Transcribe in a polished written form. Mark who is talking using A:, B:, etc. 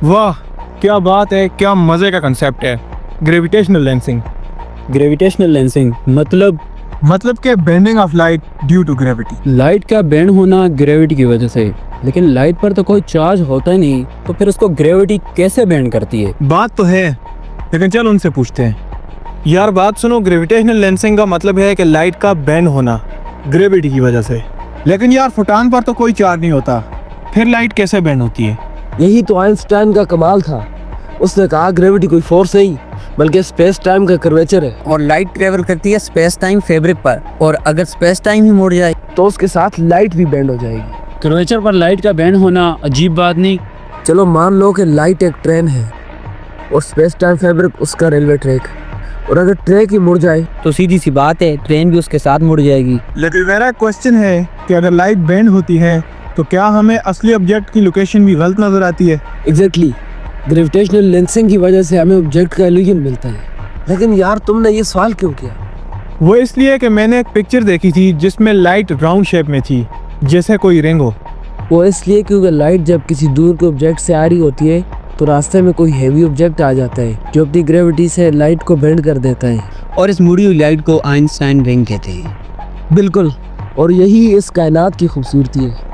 A: वाह, क्या बात है, क्या मजे का कंसेप्ट है। ग्रेविटेशनल लेंसिंग
B: ग्रेविटेशनल लेंसिंग
A: मतलब के bending of light due to gravity.
B: Light का बेंड होना ग्रेविटी की वजह से। लेकिन लाइट पर तो कोई चार्ज होता ही नहीं, तो फिर उसको ग्रेविटी कैसे बेंड करती है?
A: बात तो है, लेकिन चल उनसे पूछते हैं। यार बात सुनो, ग्रेविटेशनल लेंसिंग का मतलब है कि लाइट का बेंड होना ग्रेविटी की वजह से। लेकिन यार फोटॉन पर तो कोई चार्ज नहीं होता, फिर लाइट कैसे बेंड होती है?
C: यही तो आइंस्टाइन का कमाल था। उसने कहा ग्रेविटी कोई फोर्स नहीं बल्कि स्पेस टाइम का कर्वेचर है,
D: और लाइट ट्रेवल करती है स्पेस टाइम फैब्रिक पर, और अगर स्पेस टाइम ही मुड़ जाए
C: तो उसके साथ लाइट भी बेंड हो जाएगी।
B: कर्वेचर पर लाइट का बेंड होना अजीब बात नहीं।
C: चलो मान लो कि लाइट एक ट्रेन है और स्पेस टाइम फैब्रिक उसका रेलवे ट्रैक, और अगर ट्रैक ही मुड़ जाए
D: तो सीधी सी बात है, ट्रेन भी उसके साथ मुड़ जाएगी।
A: लेकिन मेरा क्वेश्चन है कि अगर लाइट बेंड होती है तो क्या हमें असली ऑब्जेक्ट की लोकेशन भी गलत नजर आती है?
C: एग्जैक्टली, ग्रेविटेशनल लेंसिंग की वजह से हमें ऑब्जेक्ट का इल्यूजन मिलता है। लेकिन यार तुमने ये सवाल क्यों किया?
A: वो इसलिए कि मैंने एक पिक्चर देखी थी जिसमें लाइट राउंड शेप में थी, जैसे कोई रिंग हो।
C: वो इसलिए क्योंकि लाइट जब किसी दूर के ऑब्जेक्ट से आ रही होती है तो रास्ते में कोई हैवी ऑब्जेक्ट आ जाता है जो अपनी ग्रेविटी से लाइट को बेंड कर देता है।
D: और इस मुड़ी हुई लाइट को आइंस्टाइन रिंग कहते हैं।
C: बिल्कुल, और यही इस कायनात की खूबसूरती है।